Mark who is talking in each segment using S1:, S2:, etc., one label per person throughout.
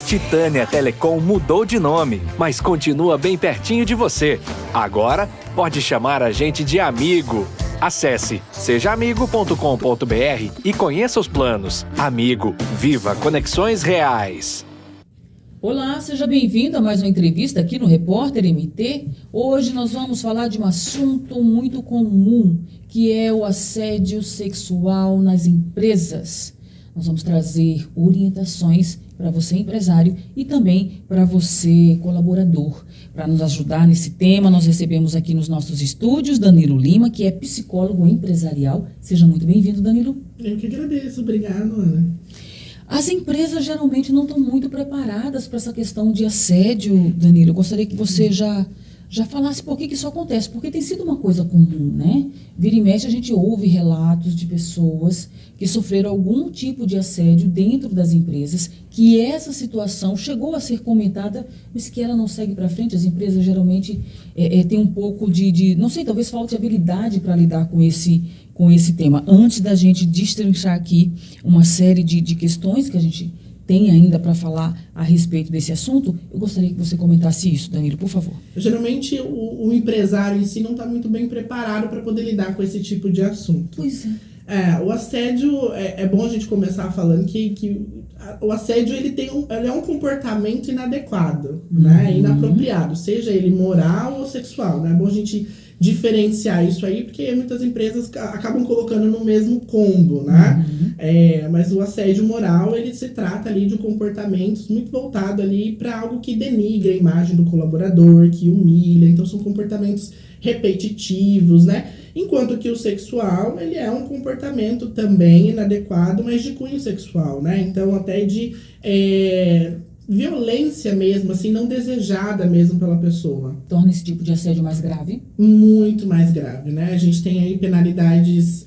S1: Titânia Telecom mudou de nome, mas continua bem pertinho de você. Agora, pode chamar a gente de amigo. Acesse sejaamigo.com.br e conheça os planos. Amigo, viva conexões reais.
S2: Olá, seja bem-vindo a mais uma entrevista aqui no Repórter MT. Hoje nós vamos falar de um assunto muito comum, que é o assédio sexual nas empresas. Nós vamos trazer orientações para você empresário e também para você colaborador. Para nos ajudar nesse tema, nós recebemos aqui nos nossos estúdios Danilo Lima, que é psicólogo empresarial. Seja muito bem-vindo, Danilo.
S3: Eu que agradeço. Obrigado, Ana.
S2: As empresas geralmente não estão muito preparadas para essa questão de assédio, Danilo. Eu gostaria que você já falasse por que isso acontece, porque tem sido uma coisa comum, né? Vira e mexe a gente ouve relatos de pessoas que sofreram algum tipo de assédio dentro das empresas, que essa situação chegou a ser comentada, mas que ela não segue para frente. As empresas geralmente têm um pouco não sei, talvez falte habilidade para lidar com esse tema. Antes da gente destrinchar aqui uma série de questões que a gente tem ainda para falar a respeito desse assunto, eu gostaria que você comentasse isso, Danilo, por favor.
S3: Geralmente, o empresário em si não está muito bem preparado para poder lidar com esse tipo de assunto.
S2: Pois é.
S3: O assédio, é bom a gente começar falando que o assédio ele é um comportamento inadequado, né? Inapropriado, seja ele moral ou sexual, né? É bom a gente diferenciar isso aí, porque muitas empresas acabam colocando no mesmo combo, né? Mas o assédio moral, ele se trata ali de comportamentos muito voltado ali para algo que denigra a imagem do colaborador, que humilha, então são comportamentos repetitivos, né? Enquanto que o sexual, ele é um comportamento também inadequado, mas de cunho sexual, né? Então até de violência mesmo, assim, não desejada mesmo pela pessoa.
S2: Torna esse tipo de assédio mais grave?
S3: Muito mais grave, né? A gente tem aí penalidades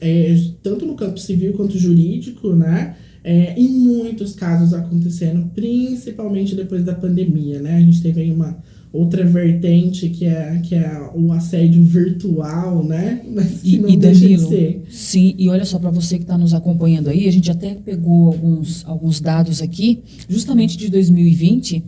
S3: tanto no campo civil quanto jurídico, né? Em muitos casos acontecendo, principalmente depois da pandemia, né? A gente teve aí uma outra vertente que é o assédio virtual, né? Mas que não deixa
S2: Danilo,
S3: de ser.
S2: Sim, e olha só, para você que está nos acompanhando aí, a gente até pegou alguns dados aqui, justamente de 2020,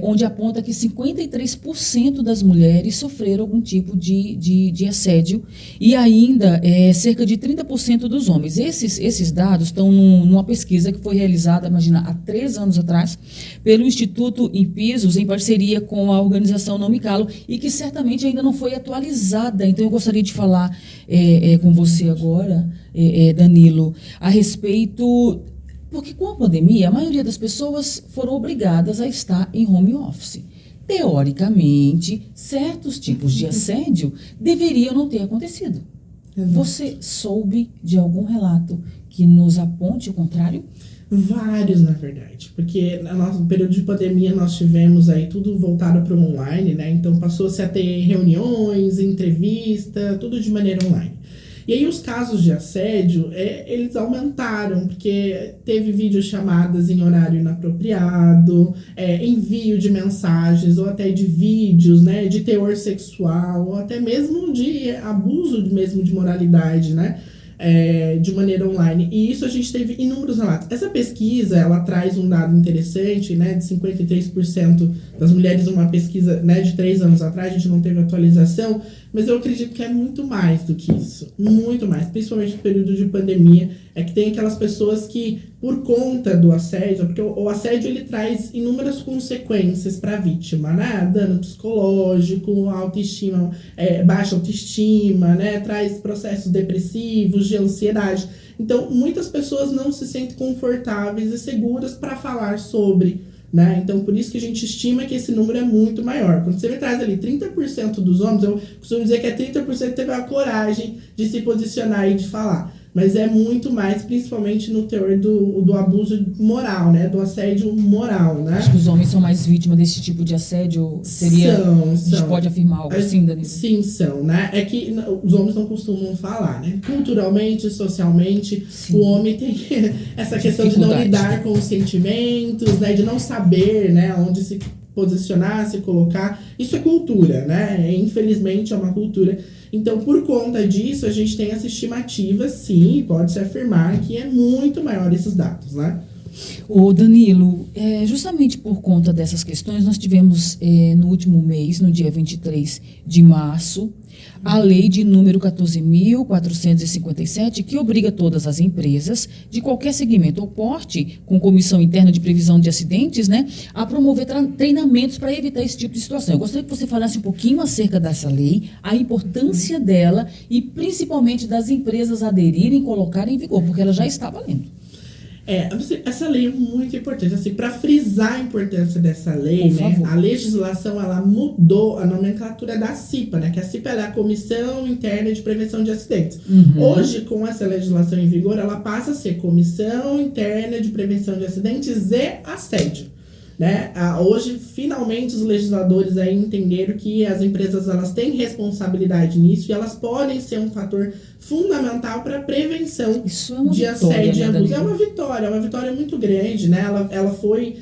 S2: onde aponta que 53% das mulheres sofreram algum tipo de assédio e ainda cerca de 30% dos homens. Esses dados estão numa pesquisa que foi realizada, imagina, há 3 anos atrás, pelo Instituto Impisos, em parceria com a organização Não Me Calo, e que certamente ainda não foi atualizada. Então, eu gostaria de falar com você agora, Danilo, a respeito. Porque com a pandemia, a maioria das pessoas foram obrigadas a estar em home office. Teoricamente, certos tipos de assédio deveriam não ter acontecido. Exato. Você soube de algum relato que nos aponte o contrário?
S3: Vários, na verdade, porque no nosso período de pandemia nós tivemos aí tudo voltado para o online, né? Então passou-se a ter reuniões, entrevista, tudo de maneira online. E aí os casos de assédio, eles aumentaram, porque teve videochamadas em horário inapropriado, envio de mensagens ou até de vídeos, né, de teor sexual, ou até mesmo de abuso mesmo de moralidade, né, de maneira online. E isso a gente teve inúmeros relatos. Essa pesquisa, ela traz um dado interessante, né, de 53% das mulheres, uma pesquisa, né, de 3 anos atrás, a gente não teve atualização, mas eu acredito que é muito mais do que isso, muito mais, principalmente no período de pandemia, que tem aquelas pessoas que, por conta do assédio, porque o assédio ele traz inúmeras consequências para a vítima, né, dano psicológico, autoestima, baixa autoestima, né, traz processos depressivos, de ansiedade, então muitas pessoas não se sentem confortáveis e seguras para falar sobre, né? Então, por isso que a gente estima que esse número é muito maior. Quando você me traz ali 30% dos homens, eu costumo dizer que 30% teve a coragem de se posicionar e de falar. Mas é muito mais, principalmente no teor do abuso moral, né? Do assédio moral, né?
S2: Acho que os homens são mais vítimas desse tipo de assédio.
S3: São.
S2: A gente pode afirmar algo assim, Danilo?
S3: Sim, são, né? É que os homens não costumam falar, né? Culturalmente, socialmente, sim, o homem tem essa questão de não lidar com os sentimentos, né? De não saber, né? Onde se posicionar, se colocar. Isso é cultura, né? Infelizmente é uma cultura. Então, por conta disso, a gente tem essa estimativa, sim, pode-se afirmar que é muito maior esses dados, né?
S2: Ô Danilo, justamente por conta dessas questões, nós tivemos no último mês, no dia 23 de março, a lei de número 14.457, que obriga todas as empresas de qualquer segmento ou porte, com comissão interna de previsão de acidentes, né, a promover treinamentos para evitar esse tipo de situação. Eu gostaria que você falasse um pouquinho acerca dessa lei, a importância dela e principalmente das empresas aderirem e colocarem em vigor, porque ela já está valendo.
S3: Essa lei é muito importante. Assim, para frisar a importância dessa lei, né, a legislação ela mudou a nomenclatura da CIPA, né, que a CIPA é a Comissão Interna de Prevenção de Acidentes. Hoje, com essa legislação em vigor, ela passa a ser Comissão Interna de Prevenção de Acidentes e Assédio. Né? Hoje, finalmente, os legisladores aí entenderam que as empresas elas têm responsabilidade nisso e elas podem ser um fator fundamental para a prevenção de assédio e abuso. É uma vitória muito grande. Né? Ela foi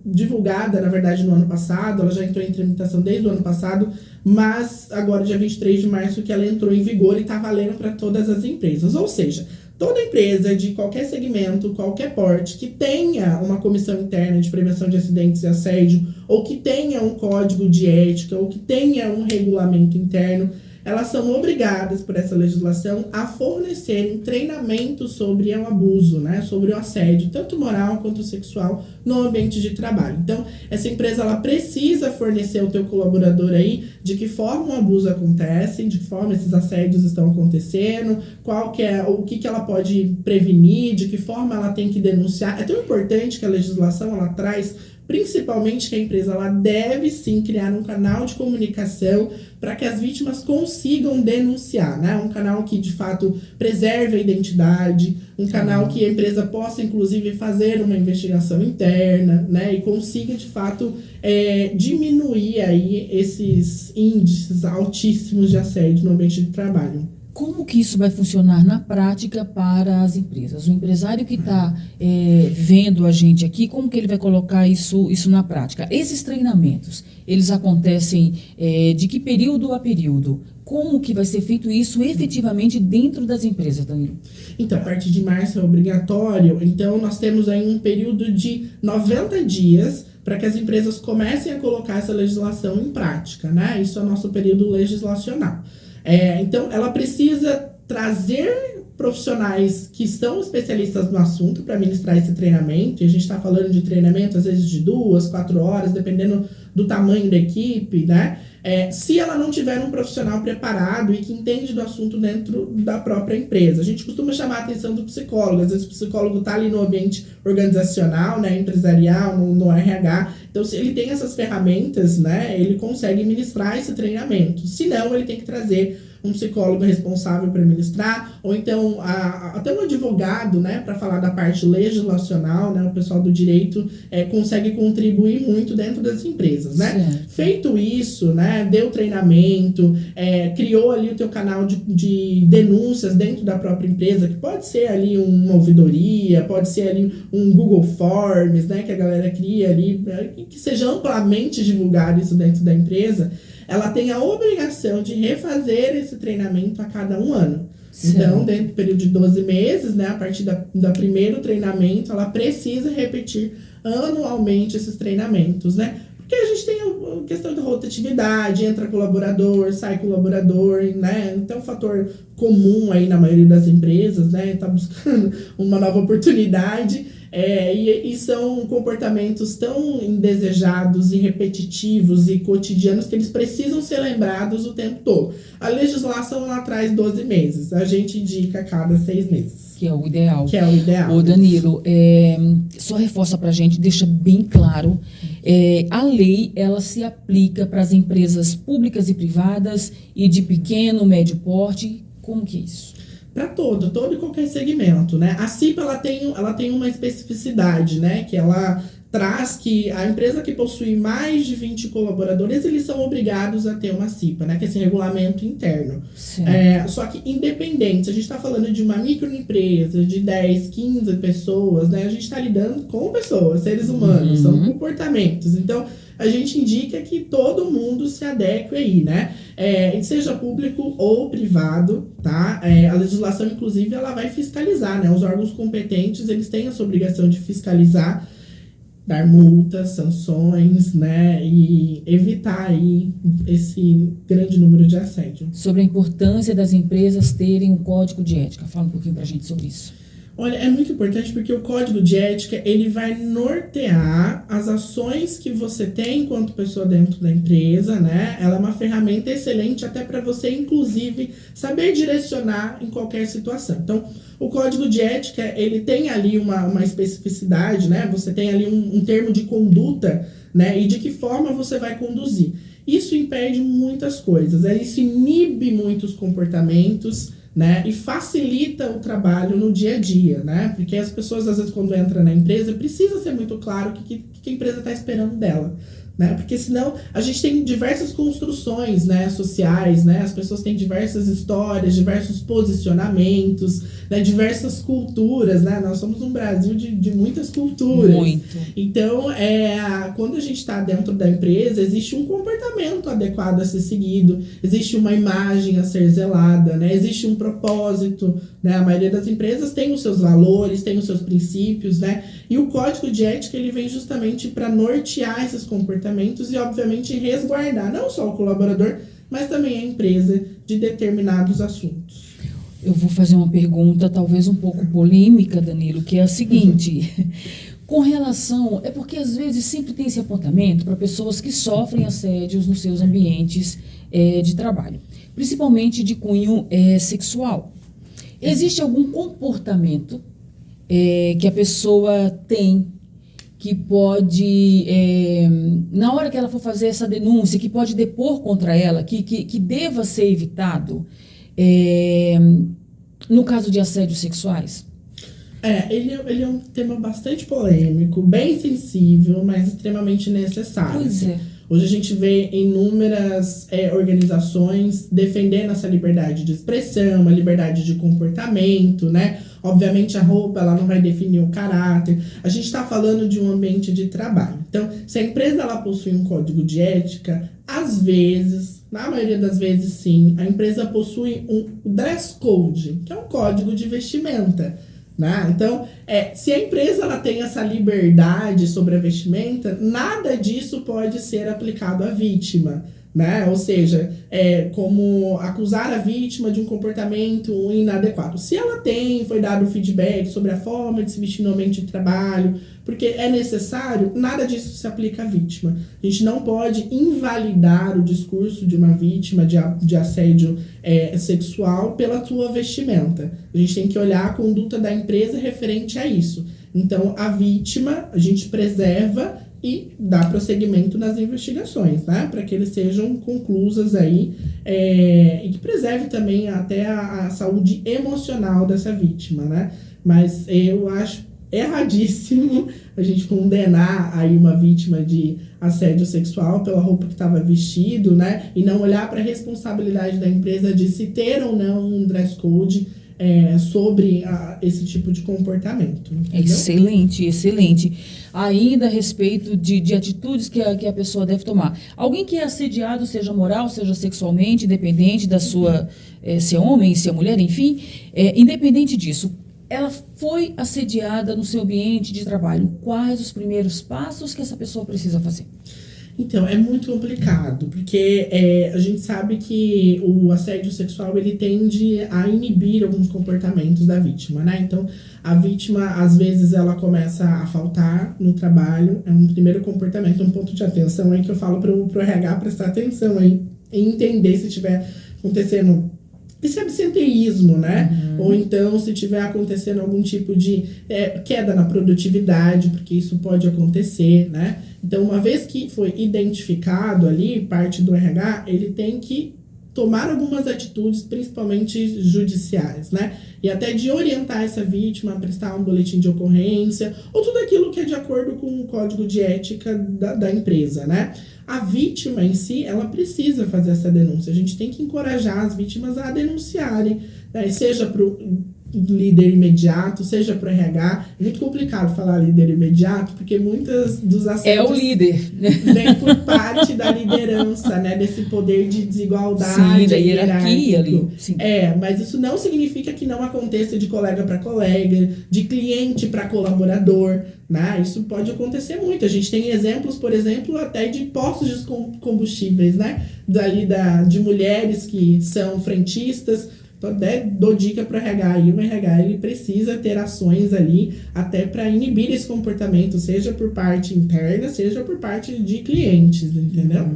S3: divulgada, na verdade, no ano passado, ela já entrou em tramitação desde o ano passado, mas agora, dia 23 de março, que ela entrou em vigor e está valendo para todas as empresas. Ou seja, toda empresa de qualquer segmento, qualquer porte, que tenha uma comissão interna de prevenção de acidentes e assédio, ou que tenha um código de ética, ou que tenha um regulamento interno, elas são obrigadas, por essa legislação, a fornecerem treinamento sobre o abuso, né, sobre o assédio, tanto moral quanto sexual, no ambiente de trabalho. Então, essa empresa ela precisa fornecer ao teu colaborador aí de que forma o abuso acontece, de que forma esses assédios estão acontecendo, o que ela pode prevenir, de que forma ela tem que denunciar. É tão importante que a legislação ela traz, principalmente que a empresa ela deve sim criar um canal de comunicação para que as vítimas consigam denunciar, né? Um canal que de fato preserve a identidade, um canal que a empresa possa inclusive fazer uma investigação interna, né? E consiga de fato diminuir aí esses índices altíssimos de assédio no ambiente de trabalho.
S2: Como que isso vai funcionar na prática para as empresas? O empresário que está vendo a gente aqui, como que ele vai colocar isso na prática? Esses treinamentos, eles acontecem de que período a período? Como que vai ser feito isso efetivamente dentro das empresas, Danilo?
S3: Então, a partir de março é obrigatório. Então, nós temos aí um período de 90 dias para que as empresas comecem a colocar essa legislação em prática, né? Isso é o nosso período legislacional. Então, ela precisa trazer profissionais que são especialistas no assunto para ministrar esse treinamento. E a gente está falando de treinamento, às vezes, de 2, 4 horas, dependendo do tamanho da equipe, né? Se ela não tiver um profissional preparado e que entende do assunto dentro da própria empresa. A gente costuma chamar a atenção do psicólogo. Às vezes o psicólogo está ali no ambiente organizacional, né, empresarial, no RH. Então, se ele tem essas ferramentas, né, ele consegue ministrar esse treinamento. Se não, ele tem que trazer um psicólogo responsável para ministrar, ou então até um advogado, né, para falar da parte legislacional, né, o pessoal do direito consegue contribuir muito dentro das empresas, né? Certo. Feito isso, né, deu treinamento, criou ali o teu canal de denúncias dentro da própria empresa, que pode ser ali uma ouvidoria, pode ser ali um Google Forms, né, que a galera cria ali, que seja amplamente divulgado isso dentro da empresa. Ela tem a obrigação de refazer esse treinamento a cada 1 ano. Certo. Então, dentro do período de 12 meses, né, a partir da primeiro treinamento, ela precisa repetir anualmente esses treinamentos, né? Porque a gente tem a questão da rotatividade, entra colaborador, sai colaborador, né? Então, um fator comum aí na maioria das empresas, né? Tá buscando uma nova oportunidade. E são comportamentos tão indesejados e repetitivos e cotidianos que eles precisam ser lembrados o tempo todo. A legislação ela traz 12 meses, a gente indica a cada 6 meses.
S2: Que é o ideal.
S3: Ô
S2: Danilo, só reforça pra gente, deixa bem claro, a lei ela se aplica para as empresas públicas e privadas e de pequeno, médio porte, como que é isso?
S3: Para todo e qualquer segmento, né? A CIPA, ela tem uma especificidade, né? Que ela traz que a empresa que possui mais de 20 colaboradores, eles são obrigados a ter uma CIPA, né? Que é esse regulamento interno. Só que independente, a gente está falando de uma microempresa de 10, 15 pessoas, né? A gente está lidando com pessoas, seres humanos, são comportamentos. Então, a gente indica que todo mundo se adeque aí, né? Seja público ou privado, tá? A legislação, inclusive, ela vai fiscalizar, né? Os órgãos competentes, eles têm essa obrigação de fiscalizar, dar multas, sanções, né? E evitar aí esse grande número de assédio.
S2: Sobre a importância das empresas terem um código de ética. Fala um pouquinho pra gente sobre isso.
S3: Olha, é muito importante porque o código de ética, ele vai nortear as ações que você tem enquanto pessoa dentro da empresa, né? Ela é uma ferramenta excelente até para você, inclusive, saber direcionar em qualquer situação. Então, o código de ética, ele tem ali uma especificidade, né? Você tem ali um termo de conduta, né? E de que forma você vai conduzir. Isso impede muitas coisas, isso inibe muitos comportamentos, né, e facilita o trabalho no dia a dia, né, porque as pessoas, às vezes, quando entram na empresa, precisa ser muito claro o que a empresa está esperando dela, né, porque senão a gente tem diversas construções, né, sociais, né, as pessoas têm diversas histórias, diversos posicionamentos, né, diversas culturas, né, nós somos um Brasil de muitas culturas.
S2: Muito.
S3: Então, quando a gente está dentro da empresa, existe um comportamento adequado a ser seguido, existe uma imagem a ser zelada, né, existe um propósito, né, a maioria das empresas tem os seus valores, tem os seus princípios, né, e o código de ética, ele vem justamente para nortear esses comportamentos e, obviamente, resguardar não só o colaborador, mas também a empresa de determinados assuntos.
S2: Eu vou fazer uma pergunta talvez um pouco polêmica, Danilo, que é a seguinte. Com relação... É porque às vezes sempre tem esse apontamento para pessoas que sofrem assédios nos seus ambientes de trabalho, principalmente de cunho sexual. Existe algum comportamento que a pessoa tem que pode, na hora que ela for fazer essa denúncia, que pode depor contra ela, que deva ser evitado no caso de assédios sexuais?
S3: Ele é um tema bastante polêmico, bem sensível, mas extremamente necessário.
S2: Pois é.
S3: Hoje a gente vê inúmeras organizações defendendo essa liberdade de expressão, a liberdade de comportamento, né? Obviamente a roupa, ela não vai definir o caráter. A gente está falando de um ambiente de trabalho. Então, se a empresa ela possui um código de ética, às vezes, na maioria das vezes sim, a empresa possui um dress code, que é um código de vestimenta. Né? Então, se a empresa ela tem essa liberdade sobre a vestimenta, nada disso pode ser aplicado à vítima. Né? Ou seja, como acusar a vítima de um comportamento inadequado. Se ela foi dado feedback sobre a forma de se vestir no ambiente de trabalho, porque é necessário, nada disso se aplica à vítima. A gente não pode invalidar o discurso de uma vítima de assédio sexual pela sua vestimenta. A gente tem que olhar a conduta da empresa referente a isso. Então, a vítima, a gente preserva e dá prosseguimento nas investigações, né? Para que eles sejam conclusas aí e que preserve também até a saúde emocional dessa vítima, né? Mas eu acho erradíssimo a gente condenar aí uma vítima de assédio sexual pela roupa que estava vestido, né? E não olhar para a responsabilidade da empresa de se ter ou não um dress code sobre esse tipo de comportamento. Entendeu?
S2: Excelente, excelente. Ainda a respeito de atitudes que a pessoa deve tomar. Alguém que é assediado, seja moral, seja sexualmente, independente da sua, se é homem, se é mulher, enfim, independente disso, ela foi assediada no seu ambiente de trabalho. Quais os primeiros passos que essa pessoa precisa fazer?
S3: Então, é muito complicado, porque a gente sabe que o assédio sexual, ele tende a inibir alguns comportamentos da vítima, né? Então, a vítima, às vezes, ela começa a faltar no trabalho, é um primeiro comportamento, um ponto de atenção aí que eu falo pro RH prestar atenção aí, e entender se estiver acontecendo esse absenteísmo, né? Ou então, se tiver acontecendo algum tipo de queda na produtividade, porque isso pode acontecer, né? Então, uma vez que foi identificado ali, parte do RH, ele tem que tomar algumas atitudes, principalmente judiciais, né? E até de orientar essa vítima a prestar um boletim de ocorrência, ou tudo aquilo que é de acordo com o código de ética da empresa, né? A vítima em si, ela precisa fazer essa denúncia. A gente tem que encorajar as vítimas a denunciarem, né? Seja líder imediato, seja para RH. É muito complicado falar líder imediato, porque muitos dos assédios...
S2: É o líder.
S3: Vem por parte da liderança, né? Desse poder de desigualdade.
S2: Sim, da hierarquia ali. Sim.
S3: Mas isso não significa que não aconteça de colega para colega, de cliente para colaborador, né? Isso pode acontecer muito. A gente tem exemplos, por exemplo, até de postos de combustíveis, né? De mulheres que são frentistas. Então, até dou dica para o RH aí. O RH ele precisa ter ações ali até para inibir esse comportamento, seja por parte interna, seja por parte de clientes, entendeu?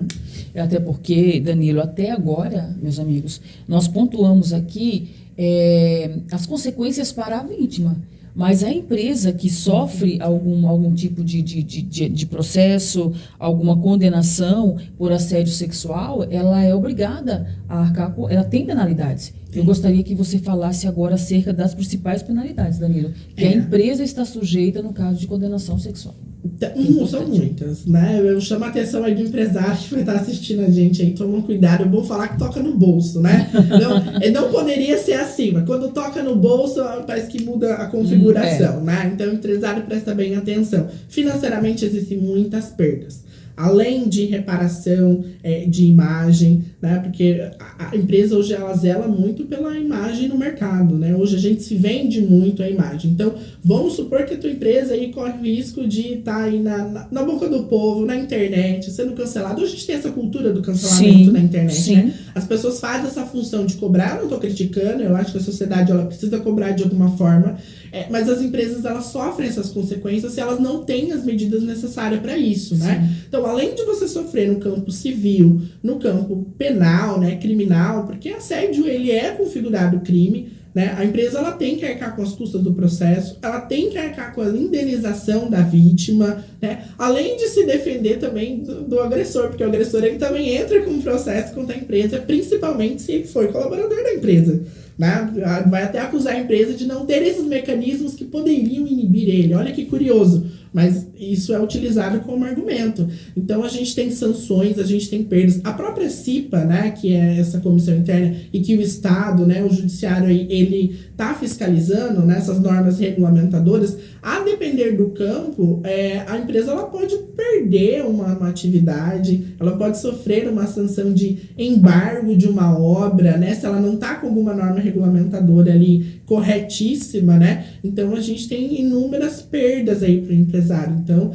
S2: Até porque, Danilo, até agora, meus amigos, nós pontuamos aqui as consequências para a vítima. Mas a empresa que sofre algum tipo de processo, alguma condenação por assédio sexual, ela é obrigada a arcar com... Ela tem penalidades. Eu gostaria que você falasse agora acerca das principais penalidades, Danilo, que a empresa está sujeita no caso de condenação sexual.
S3: São muitas, né? Eu chamo a atenção aí do empresário que vai estar assistindo a gente aí, toma cuidado, é bom falar que toca no bolso, né? Não poderia ser assim, mas quando toca no bolso, parece que muda a configuração, né? Então o empresário presta bem atenção. Financeiramente existem muitas perdas. Além de reparação de imagem, né? Porque a empresa hoje ela zela muito pela imagem no mercado, né? Hoje a gente se vende muito a imagem. Então, vamos supor que a tua empresa aí corre o risco de estar aí na boca do povo, na internet, sendo cancelado. Hoje a gente tem essa cultura do cancelamento na internet, né? As pessoas fazem essa função de cobrar, eu não estou criticando, eu acho que a sociedade ela precisa cobrar de alguma forma, mas as empresas elas sofrem essas consequências se elas não têm as medidas necessárias para isso, né? Então, além de você sofrer no campo civil, no campo penal, né, criminal, porque assédio ele é configurado crime, né? A empresa ela tem que arcar com as custas do processo, ela tem que arcar com a indenização da vítima, né? Além de se defender também do agressor, porque o agressor ele também entra com um processo contra a empresa, principalmente se ele for colaborador da empresa. Né? Vai até acusar a empresa de não ter esses mecanismos que poderiam inibir ele. Olha que curioso, mas isso é utilizado como argumento. Então a gente tem sanções, a gente tem perdas. A própria CIPA, né, que é essa comissão interna e que o Estado, né, o judiciário aí, ele está fiscalizando, né, essas normas regulamentadoras, a depender do campo, a empresa ela pode perder uma atividade, ela pode sofrer uma sanção de embargo de uma obra, né, se ela não está com alguma norma regulamentadora ali corretíssima, né? Então a gente tem inúmeras perdas aí para o empresário. Então,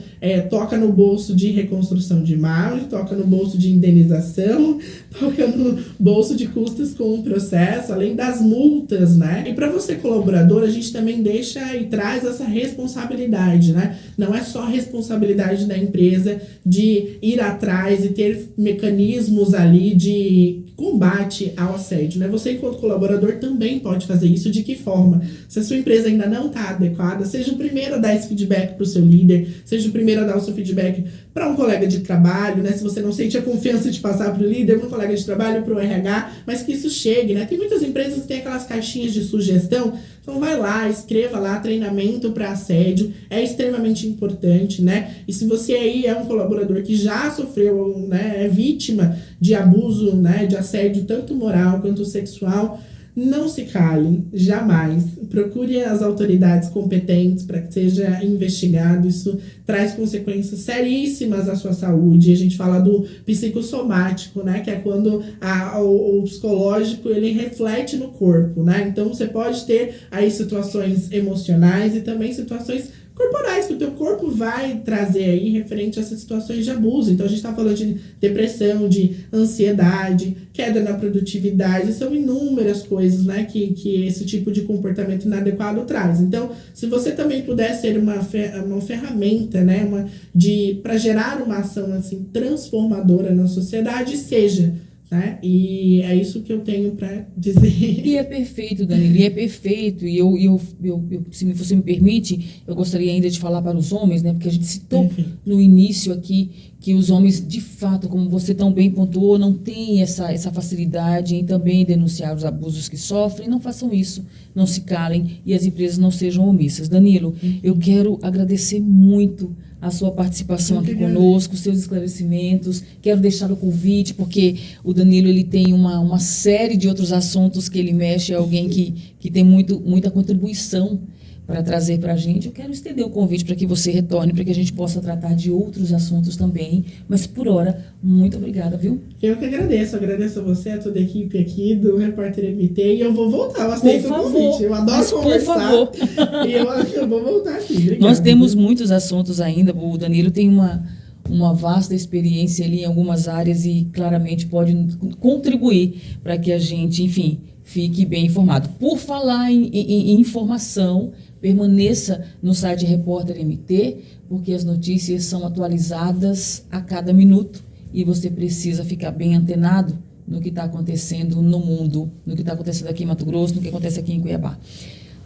S3: toca no bolso de reconstrução de imagem, toca no bolso de indenização, toca no bolso de custas com o processo, além das multas, né? E para você colaborador, a gente também deixa e traz essa responsabilidade, né? Não é só responsabilidade da empresa de ir atrás e ter mecanismos ali de combate ao assédio, né? Você, enquanto colaborador, também pode fazer isso. De que forma? Se a sua empresa ainda não está adequada, seja o primeiro a dar esse feedback para o seu líder, seja o primeiro a dar o seu feedback para um colega de trabalho, né? Se você não sente a confiança de passar para o líder, para um colega de trabalho, para o RH, mas que isso chegue, né? Tem muitas empresas que têm aquelas caixinhas de sugestão, então vai lá, escreva lá, treinamento para assédio, é extremamente importante, né? E se você aí é um colaborador que já sofreu, né, é vítima de abuso, né, de assédio tanto moral quanto sexual, não se cale, jamais. Procure as autoridades competentes para que seja investigado. Isso traz consequências seríssimas à sua saúde. A gente fala do psicossomático, né? Que é quando o psicológico ele reflete no corpo, né? Então você pode ter aí situações emocionais e também situações corporais que o teu corpo vai trazer aí referente a essas situações de abuso. Então a gente está falando de depressão, de ansiedade, queda na produtividade, são inúmeras coisas, né, que esse tipo de comportamento inadequado traz. Então, se você também puder ser uma ferramenta, né, para gerar uma ação assim transformadora na sociedade, seja. Né? E é isso que eu tenho para dizer.
S2: E é perfeito, Danilo, e é perfeito. E se você me permite, eu gostaria ainda de falar para os homens, né? Porque a gente citou no início aqui que os homens, de fato, como você tão bem pontuou, não têm essa facilidade em também denunciar os abusos que sofrem. Não façam isso, não se calem e as empresas não sejam omissas. Danilo, eu quero agradecer muito a sua participação
S3: Eu
S2: aqui
S3: que agradeço.
S2: conosco, os seus esclarecimentos. Quero deixar o convite, porque o Danilo ele tem uma série de outros assuntos que ele mexe, é alguém que tem muita contribuição para trazer para a gente. Eu quero estender o convite para que você retorne, para que a gente possa tratar de outros assuntos também. Mas, por hora, muito obrigada, viu?
S3: Eu que agradeeço a você, a toda a equipe aqui do Repórter MT, e eu vou voltar, eu aceito o convite. Eu adoro conversar.
S2: Por favor.
S3: E eu vou voltar sim. Obrigado.
S2: Nós temos muitos assuntos ainda. O Danilo tem uma vasta experiência ali em algumas áreas e claramente pode contribuir para que a gente, enfim, fique bem informado. Por falar em informação, permaneça no site Repórter MT, porque as notícias são atualizadas a cada minuto e você precisa ficar bem antenado no que está acontecendo no mundo, no que está acontecendo aqui em Mato Grosso, no que acontece aqui em Cuiabá.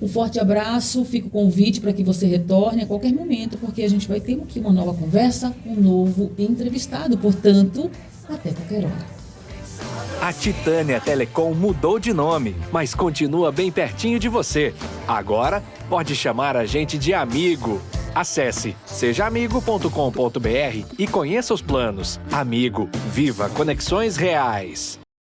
S2: Um forte abraço, fica o convite para que você retorne a qualquer momento, porque a gente vai ter aqui uma nova conversa, um novo entrevistado, portanto, até qualquer hora.
S1: A Titânia Telecom mudou de nome, mas continua bem pertinho de você. Agora, pode chamar a gente de amigo. Acesse sejaamigo.com.br e conheça os planos. Amigo, viva conexões reais.